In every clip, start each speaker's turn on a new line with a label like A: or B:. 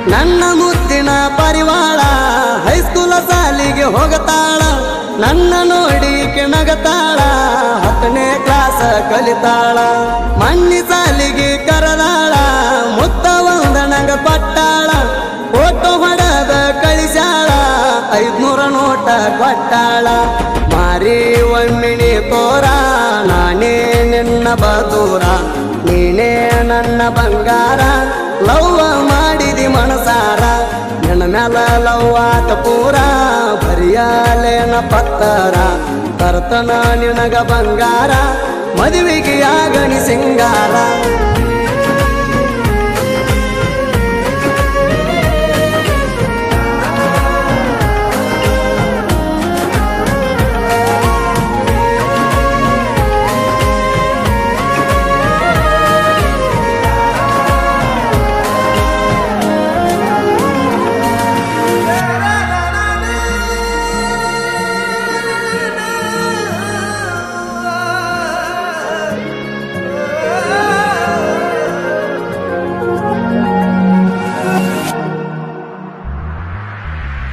A: ನನ್ನ ಮುತ್ತಿನ ಪರಿವಾಳ ಹೈಸ್ಕೂಲ ಸಾಲಿಗೆ ಹೋಗತಾಳ ನನ್ನ ನೋಡಿ ಕೆಣಗತಾಳ 10ನೇ ಕ್ಲಾಸ್ ಕಲಿತಾಳ ಮಣ್ಣಿ ಸಾಲಿಗೆ ಕರದಾಳ ಮುತ್ತ ಒಂದನಗ ಕೊಟ್ಟಾಳ ಫೋಟೋ ಹೊಡೆದ ಕಳಿಸ್ಯಾಳ 500 ನೋಟ ಕೊಟ್ಟಾಳ ಮಾರಿ ಒಮ್ಮಿಣಿ ತೋರ ನಾನೇ ನಿನ್ನ ಬದೂರ ನೀನೇ ನನ್ನ ಬಂಗಾರ ಲವ್ವ ಮಾಡಿದಿ ಮನಸಾರ ನನ್ನ ಮ್ಯಾಲ ಲವ್ವಾತ ಪೂರ ಬರಿಯಾಲೇನ ಪತ್ತರ ತರ್ತನ ನಿನಗ ಬಂಗಾರ ಮದುವೆಗೆ ಆಗಣಿ ಸಿಂಗಾರ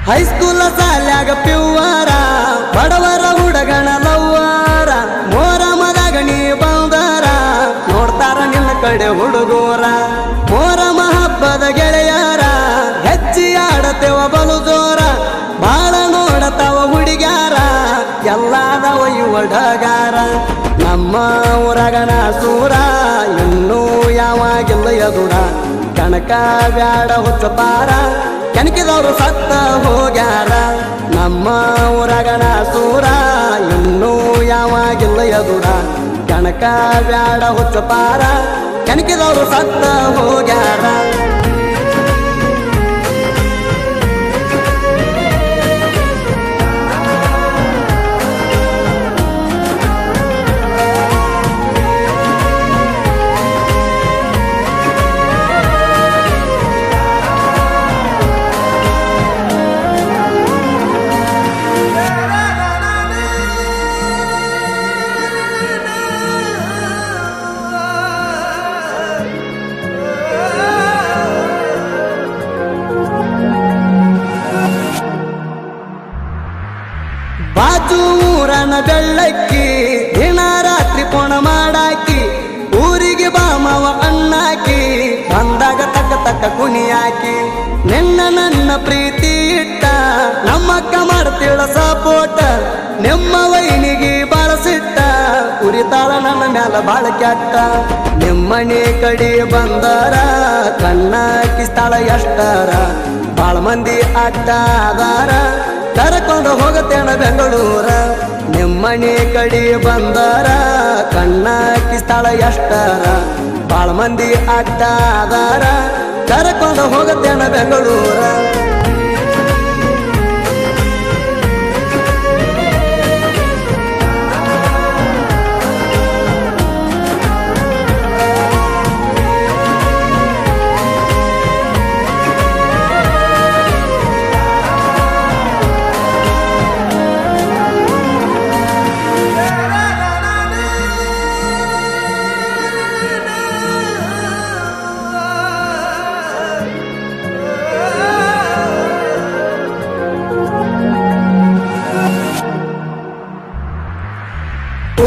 A: ಹೈಸ್ಕೂಲ ಸಾಲ್ಯಾಗ ಪ್ಯೂವಾರ ಬಡವರ ಹುಡುಗನ ಲವ್ವಾರ ಮೋರಮದಾಗ ನೀ ಬಂದಾರ ನೋಡ್ತಾರ ನಿನ್ನ ಕಡೆ ಹುಡುಗೋರ ಮೋರಮ ಹಬ್ಬದ ಗೆಳೆಯಾರ ಹೆಚ್ಚಿ ಆಡತೇವ ಬಲು ಜೋರ ಬಾಳ ನೋಡತಾವ ಹುಡುಗ್ಯಾರ ಎಲ್ಲಾದವ ಹುಡುಗಾರ ನಮ್ಮ ಊರಗನ ಸೂರ ಇನ್ನೂ ಯಾವಾಗಿಲ್ಲ ಎದುರ ಕನಕ ಬ್ಯಾಡ ಹುಚ್ಚಪಾರ ಕೆಣಕಿದವರು ಸತ್ತ ಹೋಗ್ಯಾರ ನಮ್ಮ ಊರಗನ ಸೂರ ಇನ್ನೂ ಯಾವಾಗಿಲ್ಲ ಎದುರ ಕನಕ ಬ್ಯಾಡ ಹುಚ್ಚಪಾರ ಕೆಣಕಿದವರು ಸತ್ತ ಹೋಗ್ಯಾರ ಬಾಜು ಊರನ ಬೆಳ್ಳಕ್ಕಿ ದಿನ ರಾತ್ರಿ ಪೋಣ ಮಾಡಾಕಿ ಊರಿಗೆ ಬಾಮವ ಅಣ್ಣಾಕಿ ಬಂದಾಗ ತಕ್ಕ ಕುಣಿಯಾಕಿ ನಿನ್ನ ನನ್ನ ಪ್ರೀತಿ ಇಟ್ಟ ನಮ್ಮಕ್ಕ ಮಾಡ್ತಿಳ ಸಪೋಟ ನಿಮ್ಮ ವೈನಿಗೆ ಬಳಸಿಟ್ಟ ಉರಿತಾಳ ನನ್ನ ಮ್ಯಾಲ ಬಾಳ ಕೆಟ್ಟ ನಿಮ್ಮನೆ ಕಡೆ ಬಂದಾರ ಕಣ್ಣ ಕಿಸ್ತಾಳ ಎಷ್ಟರ ಬಾಳ ಮಂದಿ ಅಡ್ಡ ಆದಾರ ಕರಕೊಂಡು ಹೋಗತ್ತೇಣ ಬೆಂಗಳೂರ ನಿಮ್ಮನೆ ಕಡೆ ಬಂದಾರ ಕಣ್ಣ ಕಿಸ್ತಾಳ ಎಷ್ಟರ ಬಾಳ ಮಂದಿ ಅಡ್ಡ ಆದಾರ ಕರಕೊಂಡು ಹೋಗತ್ತೇಣ ಬೆಂಗಳೂರ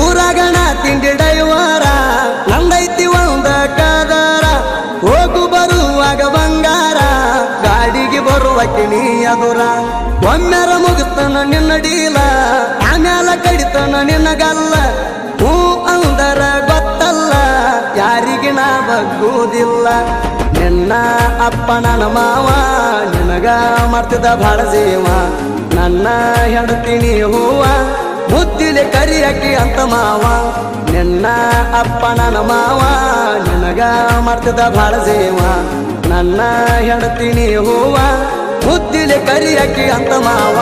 A: ಊರಗಣ ತಿಂಡಿ ಡೈವರ ನಂದೈತಿ ಒಂದ ಕದರ ಹೋಗು ಬರುವಾಗ ಬಂಗಾರ ಗಾಡಿಗೆ ಬರುವಕ್ಕೆ ನೀ ಎದುರ ಒಮ್ಮೆರ ಮುಗಿಸ್ತನ ನಿನ್ನ ಡೀಲ ಆಮ್ಯಾಲ ಕಡಿತನ ನಿನ್ನ ಗಲ್ಲ ಹೂ ಅಂದರ ಗೊತ್ತಲ್ಲ ಯಾರಿಗೆ ನಾ ಬಗ್ಗುವುದಿಲ್ಲ ನಿನ್ನ ಅಪ್ಪ ನನ್ನ ಮಾವ ನಿನಗ ಮಾಡ್ತಿದ್ದ ಬಾಳ ಜೀವ ನನ್ನ ಹೆಂಡತೀನಿ ಹೂವ ಮುದ್ದಿಲೆ ಕರಿಯಕಿ ಅಂತ ಮಾವ ನಿನ್ನ ಅಪ್ಪ ನನ್ನ ಮಾವ ನಿನಗ ಮಾಡ್ತಿದ್ದ ಬಾಳ ಜೀವ ನನ್ನ ಹೆಂಡತೀನಿ ಹೂವ ಮುದ್ದಿಲೆ ಕರಿಯಕಿ ಅಂತ ಮಾವ